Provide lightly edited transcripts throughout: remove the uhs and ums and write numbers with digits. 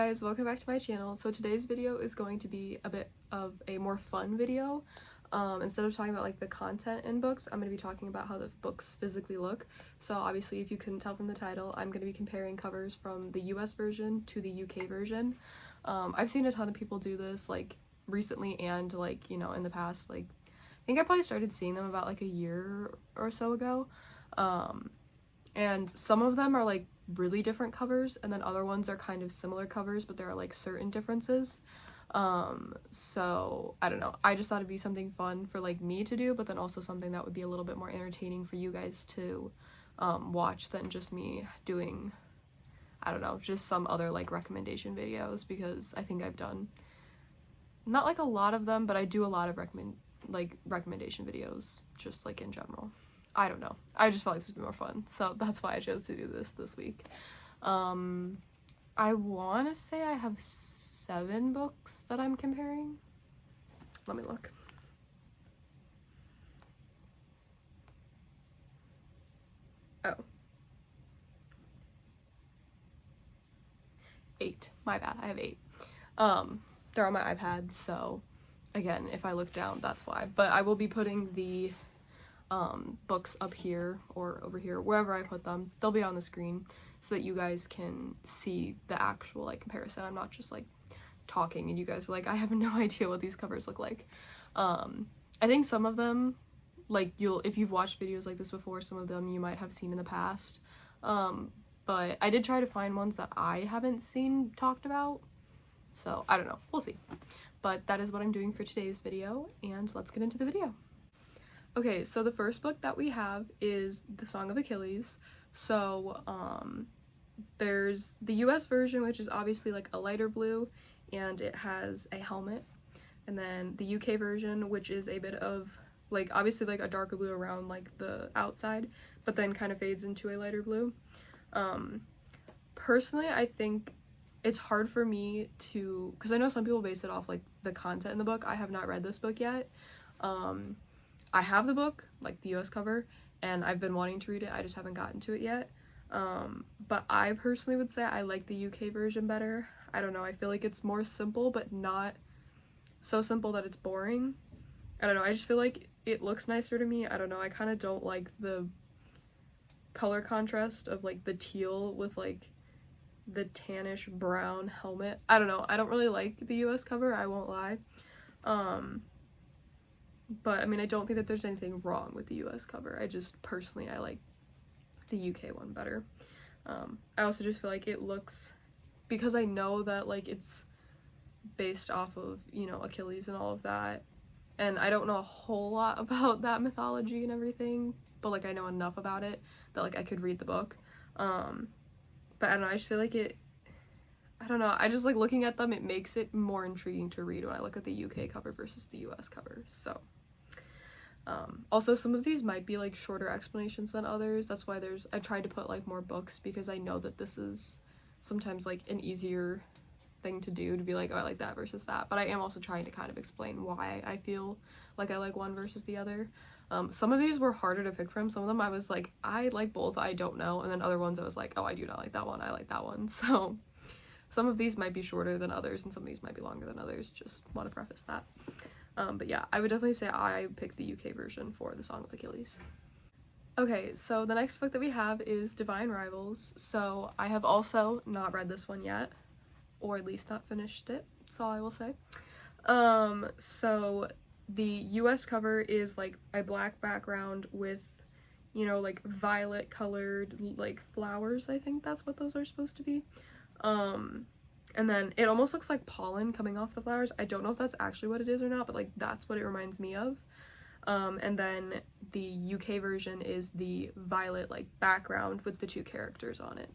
guys, welcome back to my channel. So today's video is going to be a bit of a more fun video. Instead of talking about like the content in books, I'm going to be talking about how the books physically look. So obviously, if you couldn't tell from the title, I'm going to be comparing covers from the US version to the UK version. I've seen a ton of people do this like recently and like, you know, in the past. Like, I think I probably started seeing them about like a year or so ago. And some of them are like really different covers, and then other ones are kind of similar covers, but there are like certain differences. So I don't know, I just thought it'd be something fun for like me to do, but then also something that would be a little bit more entertaining for you guys to watch than just me doing, I don't know, just some other like recommendation videos, because I think I've done not like a lot of them, but I do a lot of recommendation videos just like in general. I don't know, I just felt like this would be more fun, so that's why I chose to do this week. I want to say I have 7 books that I'm comparing. Let me look. Oh. 8. My bad, I have 8. They're on my iPad, so again, if I look down, that's why. But I will be putting the books up here or over here, wherever I put them. They'll be on the screen so that you guys can see the actual like comparison. I'm not just like talking and you guys are like, I have no idea what these covers look like. I think some of them, like, if you've watched videos like this before, some of them you might have seen in the past, but I did try to find ones that I haven't seen talked about, so I don't know, we'll see. But that is what I'm doing for today's video, and let's get into the video. Okay, so the first book that we have is The Song of Achilles. So there's the US version, which is obviously like a lighter blue and it has a helmet, and then the UK version, which is a bit of like obviously like a darker blue around like the outside, but then kind of fades into a lighter blue. Personally, I think it's hard for me to, because I know some people base it off like the content in the book. I have not read this book yet. I have the book, like the US cover, and I've been wanting to read it, I just haven't gotten to it yet. But I personally would say I like the UK version better. I don't know, I feel like it's more simple, but not so simple that it's boring. I don't know, I just feel like it looks nicer to me. I don't know, I kind of don't like the color contrast of like the teal with like the tannish brown helmet. I don't know, I don't really like the US cover, I won't lie. But I mean, I don't think that there's anything wrong with the US cover. I just personally, I like the UK one better. I also just feel like it looks, because I know that like it's based off of, you know, Achilles and all of that, and I don't know a whole lot about that mythology and everything, but like I know enough about it that like I could read the book. But I don't know, I just feel like I don't know, I just like looking at them, it makes it more intriguing to read when I look at the UK cover versus the US cover. So also some of these might be like shorter explanations than others. That's why I tried to put like more books, because I know that this is sometimes like an easier thing to do, to be like, oh, I like that versus that. But I am also trying to kind of explain why I feel like I like one versus the other. Some of these were harder to pick from. Some of them I was like, I like both, I don't know. And then other ones I was like, oh, I do not like that one, I like that one. So some of these might be shorter than others and some of these might be longer than others. Just want to preface that. But yeah, I would definitely say I picked the UK version for The Song of Achilles. Okay, so the next book that we have is Divine Rivals. So I have also not read this one yet, or at least not finished it. That's all I will say. So the US cover is like a black background with, you know, like violet colored like flowers. I think that's what those are supposed to be. And then it almost looks like pollen coming off the flowers. I don't know if that's actually what it is or not, but like that's what it reminds me of. And then the UK version is the violet like background with the 2 characters on it.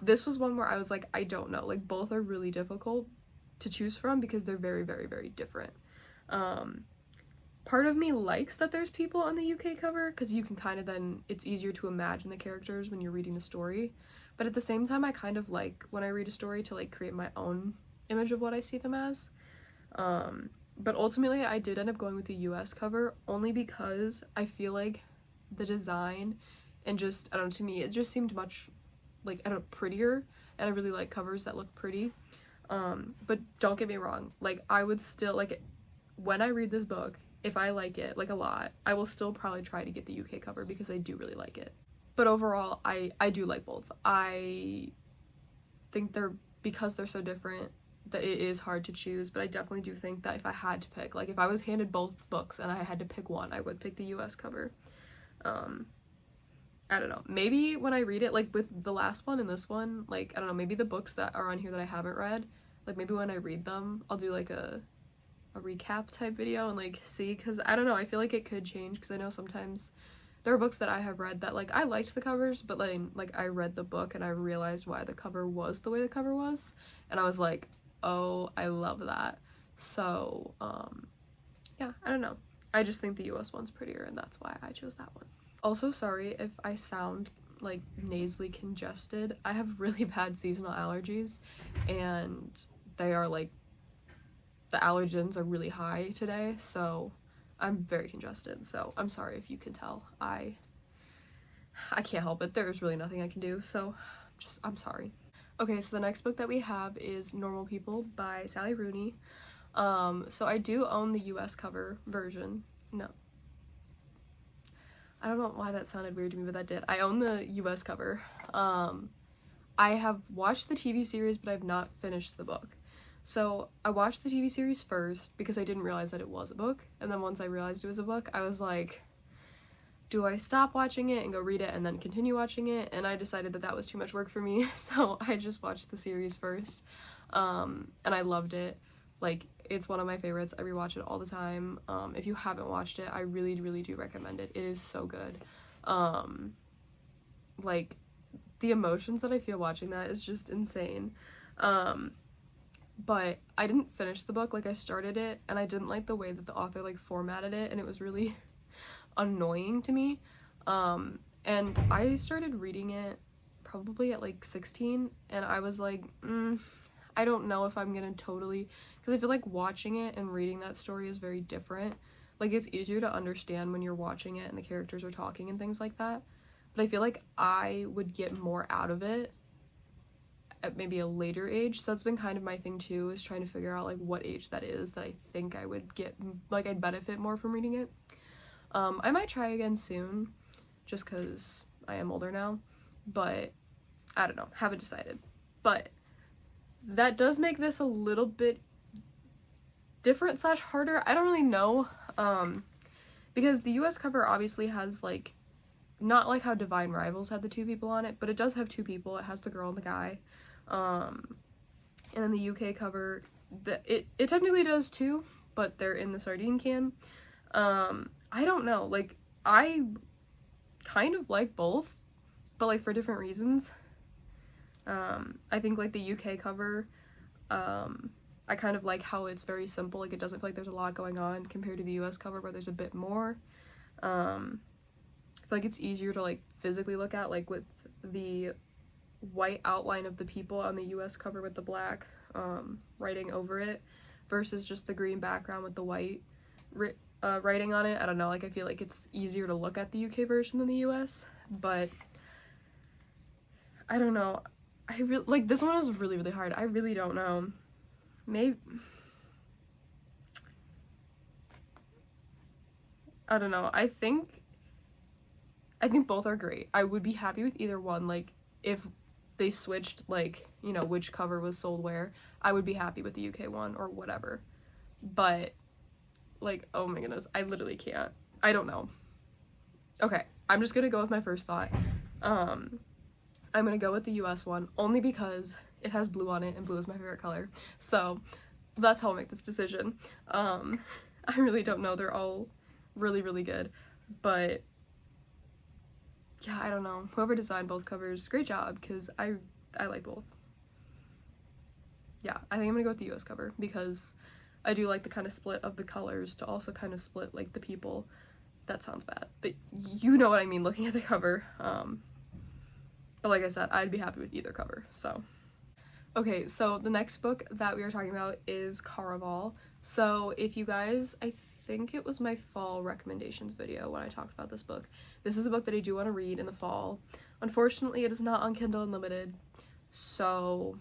This was one where I was like, I don't know, like both are really difficult to choose from because they're very, very, very different. Part of me likes that there's people on the UK cover, because you can kind of then, it's easier to imagine the characters when you're reading the story. But at the same time, I kind of like when I read a story to like create my own image of what I see them as. But ultimately I did end up going with the US cover only because I feel like the design and just, I don't know, to me it just seemed much like, I don't know, prettier, and I really like covers that look pretty. But don't get me wrong, like, I would still, like, when I read this book, if I like it, like, a lot, I will still probably try to get the UK cover because I do really like it. But overall, I do like both. I think because they're so different, that it is hard to choose, but I definitely do think that if I had to pick, like, if I was handed both books and I had to pick one, I would pick the US cover. I don't know, maybe when I read it, like, with the last one and this one, like, I don't know, maybe the books that are on here that I haven't read, like, maybe when I read them, I'll do, like, a recap type video and, like, see, because I don't know, I feel like it could change, because I know sometimes there are books that I have read that, like, I liked the covers, but, like, I read the book and I realized why the cover was the way the cover was, and I was like, oh, I love that. So, yeah, I don't know. I just think the US one's prettier, and that's why I chose that one. Also, sorry if I sound, like, nasally congested. I have really bad seasonal allergies, and they are, like, the allergens are really high today, so I'm very congested, so I'm sorry if you can tell. I can't help it. There's really nothing I can do, so I'm sorry. Okay, so the next book that we have is Normal People by Sally Rooney. So I do own the US cover version. No. I don't know why that sounded weird to me, but that did. I own the US cover. I have watched the TV series, but I've not finished the book. So I watched the TV series first because I didn't realize that it was a book, and then once I realized it was a book, I was like, do I stop watching it and go read it and then continue watching it? And I decided that that was too much work for me, so I just watched the series first, and I loved it. Like, it's one of my favorites. I rewatch it all the time. If you haven't watched it, I really, really do recommend it. It is so good. Like, the emotions that I feel watching that is just insane. But I didn't finish the book. Like, I started it, and I didn't like the way that the author, like, formatted it, and it was really annoying to me. And I started reading it probably at, like, 16, and I was like, I don't know if I'm gonna totally, because I feel like watching it and reading that story is very different. Like, it's easier to understand when you're watching it and the characters are talking and things like that, but I feel like I would get more out of it at maybe a later age. So that's been kind of my thing too, is trying to figure out, like, what age that is that I think I would get, like, I'd benefit more from reading it. I might try again soon, just because I am older now, but I don't know, haven't decided. But that does make this a little bit different / harder. I don't really know, because the US cover obviously has, like, not like how Divine Rivals had the two people on it, but it does have two people. It has the girl and the guy. And then the UK cover, it technically does too, but they're in the sardine can. I don't know, like, I kind of like both, but, like, for different reasons. I think, like, the UK cover, I kind of like how it's very simple. Like, it doesn't feel like there's a lot going on compared to the US cover where there's a bit more. I feel like it's easier to, like, physically look at, like, with the white outline of the people on the US cover with the black writing over it versus just the green background with the white writing on it. I don't know, like, I feel like it's easier to look at the UK version than the US, but I don't know. Like, this one was really, really hard. I really don't know. Maybe, I don't know. I think both are great. I would be happy with either one. Like, if they switched, like, you know, which cover was sold where, I would be happy with the UK one or whatever. But, like, oh my goodness, I literally can't. I don't know. Okay, I'm just gonna go with my first thought. I'm gonna go with the US one only because it has blue on it and blue is my favorite color. So that's how I'll make this decision. I really don't know. They're all really, really good. But yeah, I don't know. Whoever designed both covers, great job, because I like both. Yeah, I think I'm gonna go with the US cover because I do like the kind of split of the colors to also kind of split, like, the people. That sounds bad, but you know what I mean looking at the cover. But like I said, I'd be happy with either cover, so. Okay, so the next book that we are talking about is Caraval. So if you guys, I think it was my fall recommendations video when I talked about this book. This is a book that I do want to read in the fall. Unfortunately, it is not on Kindle Unlimited, so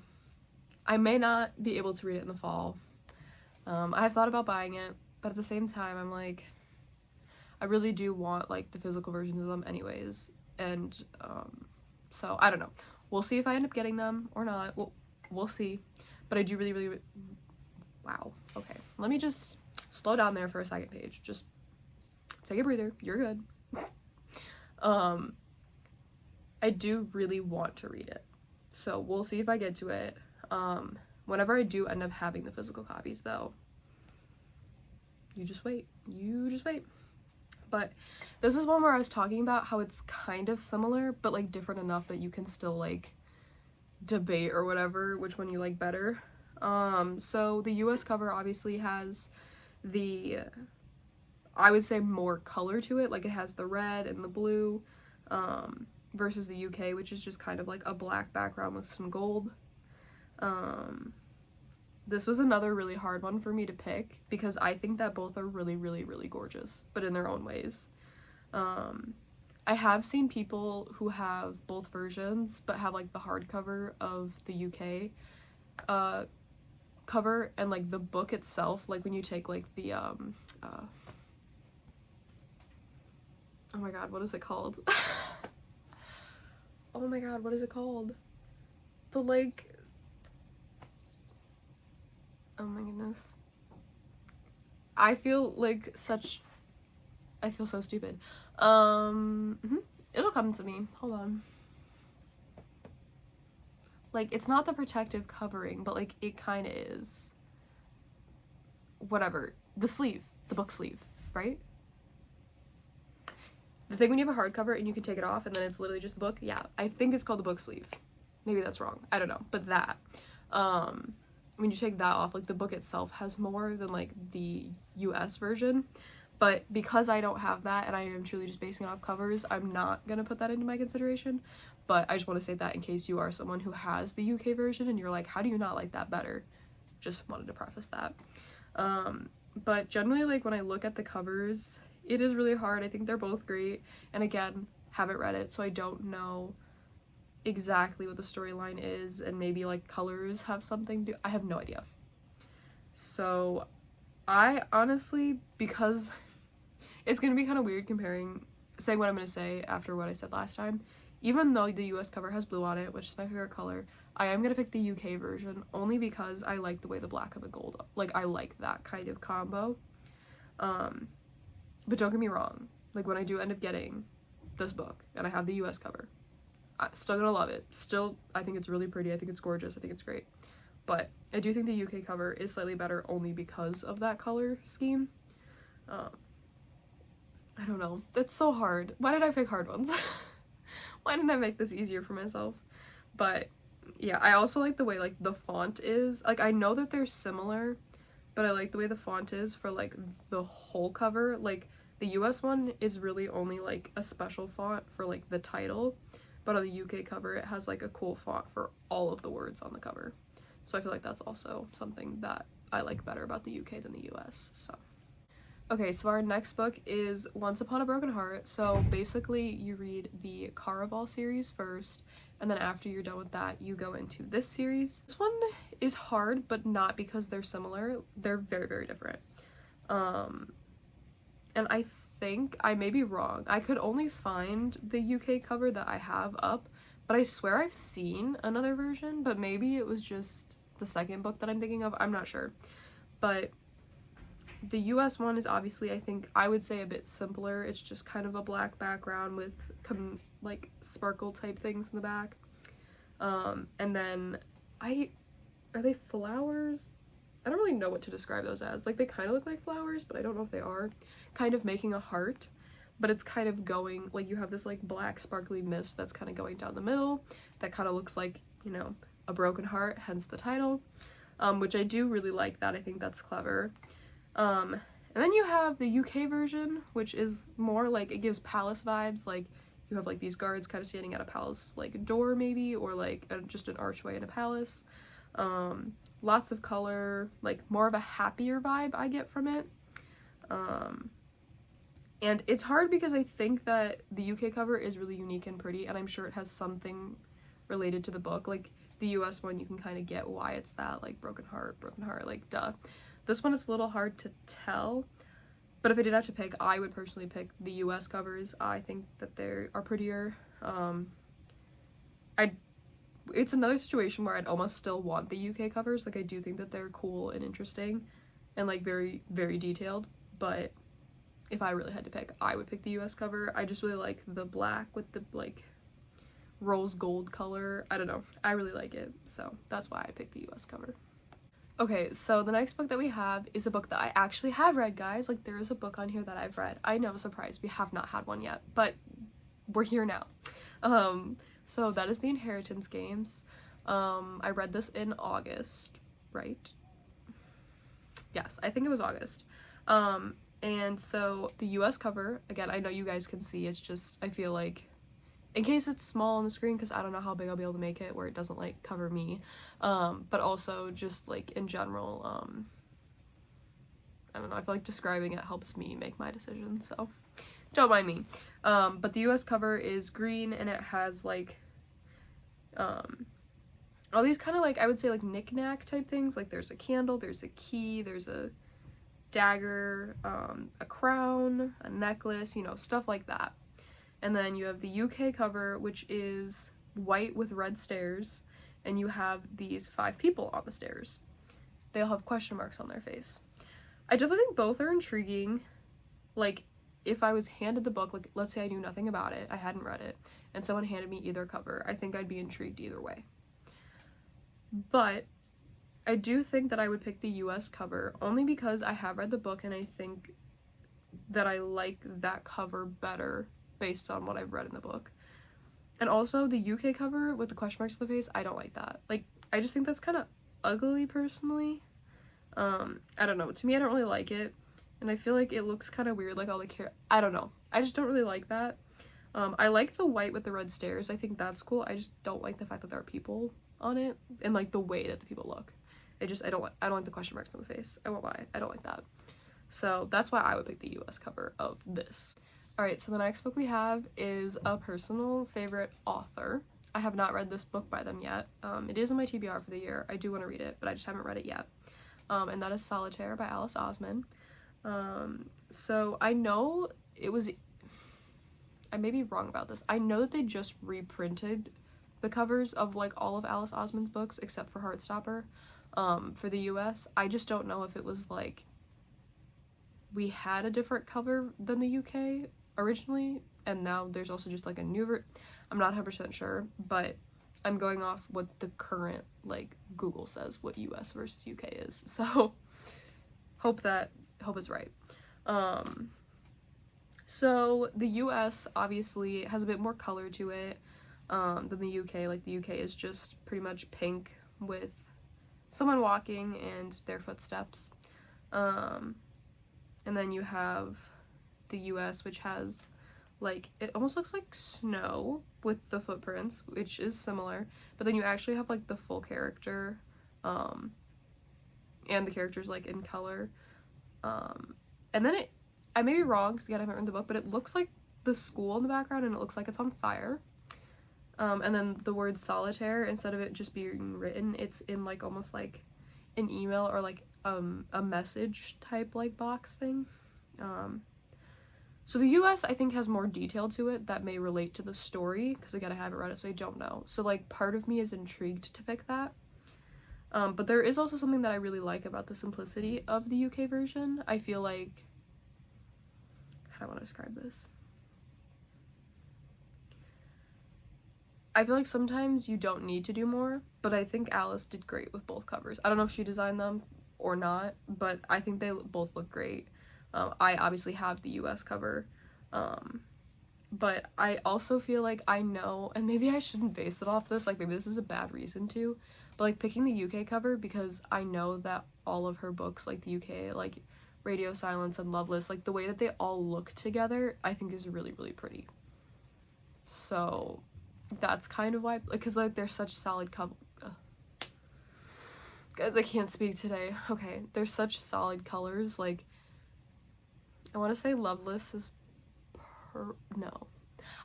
I may not be able to read it in the fall. I have thought about buying it, but at the same time, I'm like, I really do want, like, the physical versions of them anyways, and, so, I don't know. We'll see if I end up getting them or not. We'll see. But I do really, wow. Okay. Let me just slow down there for a second, Paige. Just take a breather. You're good. I do really want to read it. So we'll see if I get to it. Whenever I do end up having the physical copies, though, you just wait. You just wait. But this is one where I was talking about how it's kind of similar, but, like, different enough that you can still, like, debate or whatever which one you like better. So the US cover obviously has the, I would say, more color to it. Like, it has the red and the blue, versus the UK, which is just kind of like a black background with some gold. This was another really hard one for me to pick because I think that both are really, really, really gorgeous, but in their own ways. I have seen people who have both versions, but have, like, the hardcover of the UK cover, and, like, the book itself, like, when you take, like, the, oh my god, what is it called? Oh my god, what is it called? The, like, oh my goodness. I feel so stupid. It'll come to me. Hold on. Like, it's not the protective covering, but, like, it kind of is. Whatever. The sleeve. The book sleeve, right? The thing when you have a hardcover and you can take it off and then it's literally just the book? Yeah, I think it's called the book sleeve. Maybe that's wrong. I don't know. But that. When you take that off, like, the book itself has more than, like, the US version. But because I don't have that and I am truly just basing it off covers, I'm not gonna put that into my consideration. But I just want to say that in case you are someone who has the UK version and you're like, how do you not like that better? Just wanted to preface that. But generally, like, when I look at the covers, it is really hard. I think they're both great. And again, haven't read it, so I don't know exactly what the storyline is, and maybe, like, colors have something to, I have no idea. So I honestly, because it's gonna be kind of weird saying what I'm gonna say after what I said last time, even though the US cover has blue on it, which is my favorite color, I am gonna pick the UK version only because I like the way the black and the gold, like, I like that kind of combo. But don't get me wrong, like, when I do end up getting this book and I have the US cover, I'm still gonna love it. Still, I think it's really pretty. I think it's gorgeous. I think it's great. But I do think the UK cover is slightly better only because of that color scheme. I don't know. That's so hard. Why did I pick hard ones? Why didn't I make this easier for myself? But yeah, I also like the way, like, the font is. Like, I know that they're similar, but I like the way the font is for, like, the whole cover. Like, the US one is really only, like, a special font for, like, the title. But on the UK cover, it has, like, a cool font for all of the words on the cover. So I feel like that's also something that I like better about the UK than the US, so. Okay, so our next book is Once Upon a Broken Heart. So basically, you read the Caraval series first, and then after you're done with that, you go into this series. This one is hard, but not because they're similar. They're very, very different. And I think, I may be wrong, I could only find the UK cover that I have up, but I swear I've seen another version, but maybe it was just the second book that I'm thinking of, I'm not sure. But the US one is obviously, I think, I would say a bit simpler. It's just kind of a black background with like sparkle type things in the back. And then are they flowers? I don't really know what to describe those as. Like, they kind of look like flowers, but I don't know if they are. Kind of making a heart, but it's kind of going, like, you have this, like, black sparkly mist that's kind of going down the middle that kind of looks like, you know, a broken heart, hence the title, which I do really like that. I think that's clever. And then you have the UK version, which is more like, it gives palace vibes. Like, you have, like, these guards kind of standing at a palace, like, door maybe, or like just an archway in a palace. Lots of color, like, more of a happier vibe I get from it. And it's hard because I think that the UK cover is really unique and pretty, and I'm sure it has something related to the book. Like, the US one, you can kind of get why it's that, like broken heart, like duh. This one, it's a little hard to tell, but if I did have to pick, I would personally pick the US covers. I think that they are prettier. It's another situation where I'd almost still want the UK covers. Like, I do think that they're cool and interesting and like very, very detailed, but if I really had to pick, I would pick the US cover. I just really like the black with the like rose gold color. I don't know, I really like it, so that's why I picked the US cover. Okay, so the next book that we have is a book that I actually have read, guys. Like, there is a book on here that I've read. I know, surprise, we have not had one yet, but we're here now. So that is The Inheritance Games. I read this in August, right? Yes, I think it was August. And so the US cover, again, I know you guys can see, it's just, I feel like, in case it's small on the screen, because I don't know how big I'll be able to make it where it doesn't like cover me, but also just like in general, I don't know, I feel like describing it helps me make my decision, so don't mind me. But the US cover is green, and it has like all these kind of like, I would say like knick-knack type things. Like, there's a candle, there's a key, there's a dagger, a crown, a necklace, you know, stuff like that. And then you have the UK cover, which is white with red stairs, and you have these 5 people on the stairs. They all have question marks on their face. I definitely think both are intriguing. Like, if I was handed the book, like, let's say I knew nothing about it, I hadn't read it, and someone handed me either cover, I think I'd be intrigued either way. But I do think that I would pick the US cover, only because I have read the book, and I think that I like that cover better based on what I've read in the book. And also the UK cover with the question marks on the face, I don't like that. Like, I just think that's kind of ugly, personally. I don't know, to me, I don't really like it, and I feel like it looks kind of weird, like all the I don't know, I just don't really like that. I like the white with the red stairs, I think that's cool. I just don't like the fact that there are people on it, and like the way that the people look. I don't like the question marks on the face. I won't lie, I don't like that. So that's why I would pick the US cover of this. Alright, so the next book we have is a personal favorite author. I have not read this book by them yet. It is in my TBR for the year. I do want to read it, but I just haven't read it yet. And that is Solitaire by Alice Osman. So I know it was, I may be wrong about this, I know that they just reprinted the covers of like all of Alice Osman's books except for Heartstopper for the US. I just don't know if it was like we had a different cover than the UK originally, and now there's also just like a new I'm not 100% sure, but I'm going off what the current like Google says what US versus UK is, so hope it's right. So the US obviously has a bit more color to it than the UK. Like, the UK is just pretty much pink with someone walking and their footsteps. And then you have the US, which has like, it almost looks like snow with the footprints, which is similar, but then you actually have like the full character, and the characters like in color, and then I may be wrong because again I haven't read the book, but it looks like the school in the background, and it looks like it's on fire, and then the word solitaire, instead of it just being written, it's in like almost like an email or like a message type like box thing. So the US, I think, has more detail to it that may relate to the story, because again I haven't read it, so I don't know. So like, part of me is intrigued to pick that. But there is also something that I really like about the simplicity of the UK version. I feel like, how do I want to describe this? I feel like sometimes you don't need to do more, but I think Alice did great with both covers. I don't know if she designed them or not, but I think they both look great. I obviously have the US cover, but I also feel like I know, and maybe I shouldn't base it off this, like maybe this is a bad reason to, but like picking the UK cover because I know that all of her books, like the UK, like Radio Silence and Loveless, like the way that they all look together, I think is really, really pretty. So that's kind of why, because like they're such solid guys, I can't speak today. Okay, they're such solid colors. Like, I want to say Loveless is no,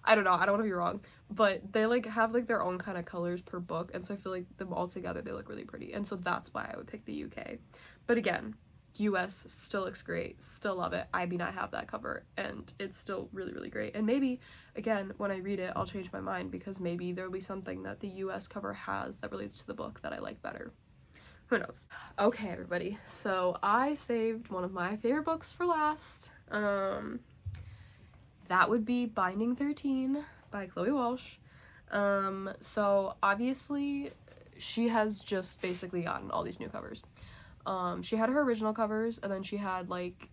I don't know, I don't want to be wrong, but they like have like their own kind of colors per book, and so I feel like them all together they look really pretty, and so that's why I would pick the UK. But again, US still looks great, still love it. I mean, I have that cover and it's still really, really great. And maybe again when I read it I'll change my mind, because maybe there'll be something that the US cover has that relates to the book that I like better. Who knows? Okay, everybody, so I saved one of my favorite books for last. That would be Binding 13 by Chloe Walsh. So obviously she has just basically gotten all these new covers. She had her original covers, and then she had like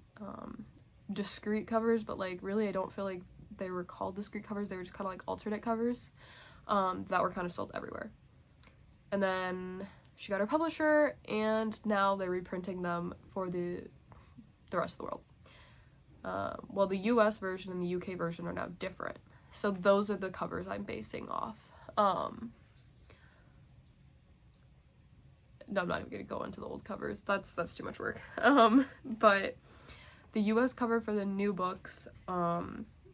discrete covers, but like really I don't feel like they were called discrete covers, they were just kind of like alternate covers that were kind of sold everywhere. And then she got her publisher, and now they're reprinting them for the rest of the world. Well, the US version and the UK version are now different, so those are the covers I'm basing off. No, I'm not even gonna go into the old covers, that's too much work. But the US cover for the new books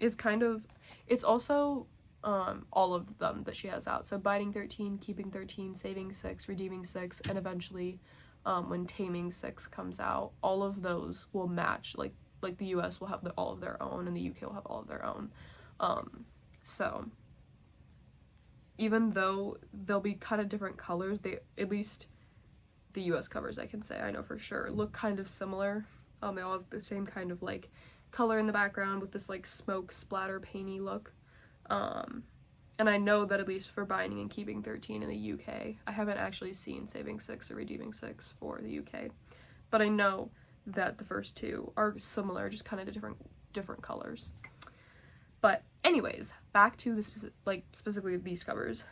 is kind of, it's also all of them that she has out. So Binding 13, Keeping 13, Saving 6, Redeeming 6, and eventually when Taming 6 comes out, all of those will match, like the US will have all of their own, and the UK will have all of their own. So even though they'll be kind of different colors, they, at least the US covers I can say, I know for sure, look kind of similar. They all have the same kind of like color in the background with this like smoke splatter painty look. And I know that at least for Binding and Keeping 13 in the UK, I haven't actually seen Saving 6 or Redeeming 6 for the UK, but I know that the first two are similar, just kind of different colors. But anyways, back to the specifically these covers.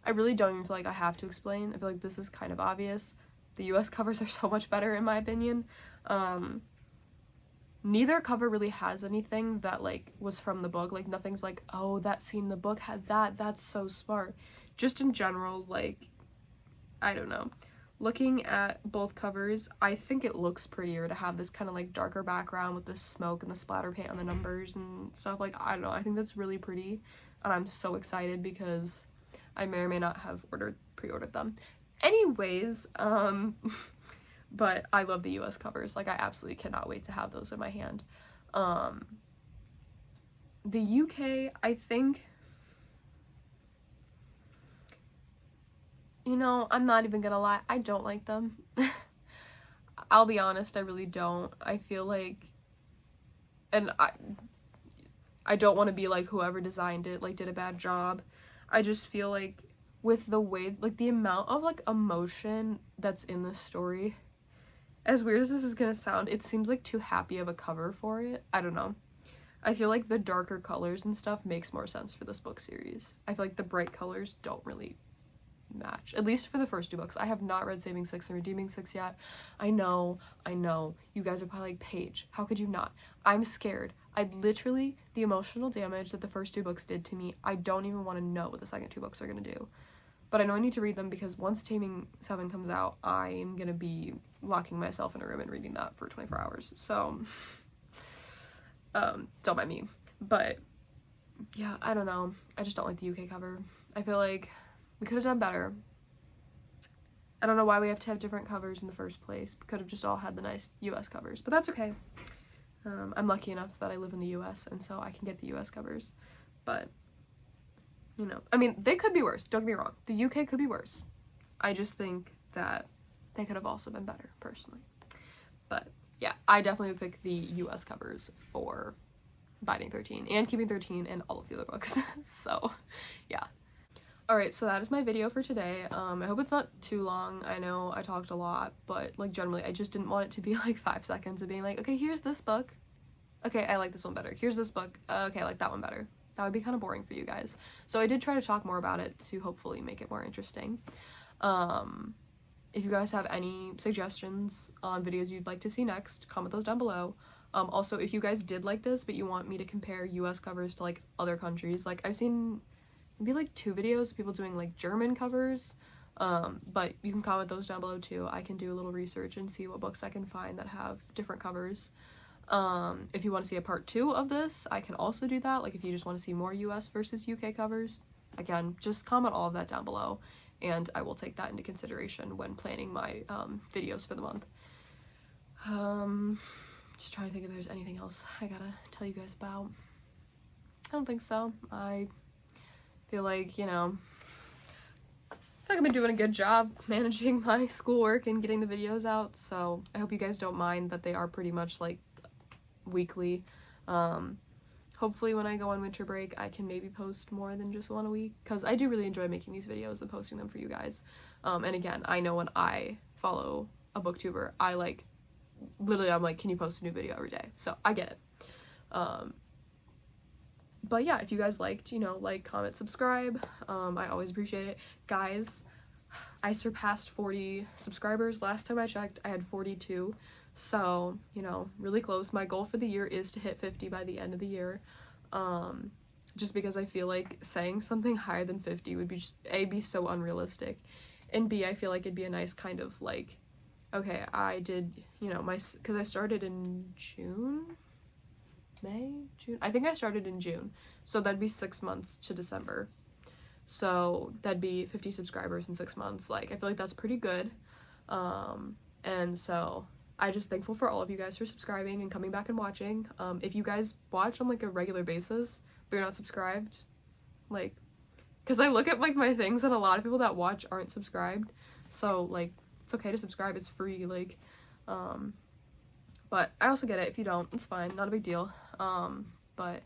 I really don't even feel like I have to explain. I feel like this is kind of obvious. The US covers are so much better in my opinion. Neither cover really has anything that like was from the book. Like nothing's like, oh, that scene in the book had that, that's so smart. Just in general, like, I don't know. Looking at both covers, I think it looks prettier to have this kind of like darker background with the smoke and the splatter paint on the numbers and stuff. Like, I don't know, I think that's really pretty, and I'm so excited because I may or may not have pre-ordered them. Anyways, but I love the US covers. Like, I absolutely cannot wait to have those in my hand. The UK, I think, you know, I'm not even gonna lie, I don't like them. I'll be honest, I really don't. I feel like, and I don't want to be like whoever designed it like did a bad job. I just feel like with the way, like the amount of like emotion that's in the story, as weird as this is gonna sound, it seems like too happy of a cover for it. I don't know. I feel like the darker colors and stuff makes more sense for this book series. I feel like the bright colors don't really match, at least for the first two books. I have not read Saving 6 and Redeeming 6 yet. I know, you guys are probably like, Paige, how could you not? I'm scared. The emotional damage that the first two books did to me, I don't even want to know what the second two books are gonna do. But I know I need to read them because once Taming 7 comes out, I'm gonna be locking myself in a room and reading that for 24 hours. So, don't mind me. But, yeah, I don't know. I just don't like the UK cover. I feel like we could have done better. I don't know why we have to have different covers in the first place. We could have just all had the nice US covers, but that's okay. I'm lucky enough that I live in the US, and so I can get the US covers. But, you know, I mean, they could be worse, don't get me wrong. The UK could be worse. I just think that they could have also been better, personally. But, yeah, I definitely would pick the US covers for Binding 13 and Keeping 13 and all of the other books. So, yeah. Alright, so that is my video for today. I hope it's not too long. I know I talked a lot, but like generally I just didn't want it to be like 5 seconds of being like, okay, here's this book. Okay, I like this one better. Here's this book. Okay, I like that one better. That would be kind of boring for you guys. So I did try to talk more about it to hopefully make it more interesting. If you guys have any suggestions on videos you'd like to see next, comment those down below. Also, if you guys did like this, but you want me to compare US covers to like other countries, like I've seen maybe like 2 videos of people doing like German covers, but you can comment those down below too. I can do a little research and see what books I can find that have different covers. If you want to see a part 2 of this, I can also do that. Like if you just want to see more US versus UK covers, again, just comment all of that down below and I will take that into consideration when planning my videos for the month. Just trying to think if there's anything else I gotta tell you guys about. I don't think so. I feel like, you know, I've been doing a good job managing my schoolwork and getting the videos out, so I hope you guys don't mind that they are pretty much like weekly. Hopefully when I go on winter break I can maybe post more than just one a week, because I do really enjoy making these videos and posting them for you guys. And again, I know when I follow a booktuber, I like literally I'm like, can you post a new video every day? So I get it. But yeah, if you guys liked, you know, like, comment, subscribe. I always appreciate it. Guys, I surpassed 40 subscribers. Last time I checked, I had 42. So, you know, really close. My goal for the year is to hit 50 by the end of the year. Just because I feel like saying something higher than 50 would be just, A, be so unrealistic. And B, I feel like it'd be a nice kind of like, okay, I did, you know, because I started in June? June? I think I started in June, so that'd be 6 months to December. So that'd be 50 subscribers in 6 months. Like, I feel like that's pretty good. And so I'm just thankful for all of you guys for subscribing and coming back and watching. If you guys watch on like a regular basis but you're not subscribed, like, because I look at like my things and a lot of people that watch aren't subscribed, so like it's okay to subscribe, it's free, like, but I also get it if you don't, it's fine, not a big deal. But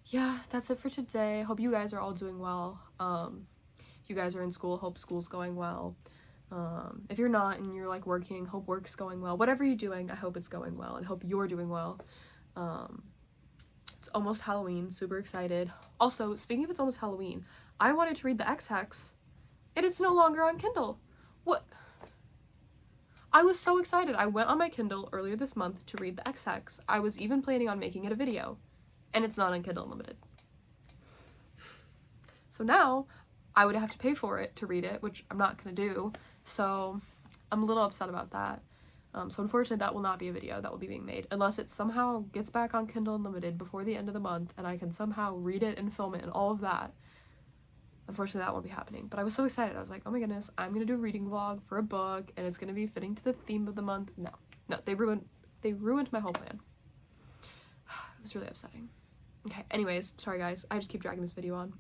yeah, that's it for today. Hope you guys are all doing well. You guys are in school, hope school's going well. If you're not and you're like working, hope work's going well. Whatever you're doing, I hope it's going well and hope you're doing well. It's almost Halloween, super excited. Also, speaking of it's almost Halloween, I wanted to read the X-Hex and it's no longer on Kindle. What? I was so excited. I went on my Kindle earlier this month to read the X-Hex. I was even planning on making it a video, and it's not on Kindle Unlimited. So now, I would have to pay for it to read it, which I'm not gonna do, so I'm a little upset about that. So unfortunately, that will not be a video that will be being made, unless it somehow gets back on Kindle Unlimited before the end of the month, and I can somehow read it and film it and all of that. Unfortunately, that won't be happening, but I was so excited. I was like, oh my goodness, I'm gonna do a reading vlog for a book, and it's gonna be fitting to the theme of the month. No, they ruined my whole plan. It was really upsetting. Okay, anyways, sorry guys, I just keep dragging this video on.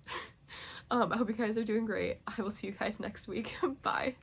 I hope you guys are doing great. I will see you guys next week. Bye.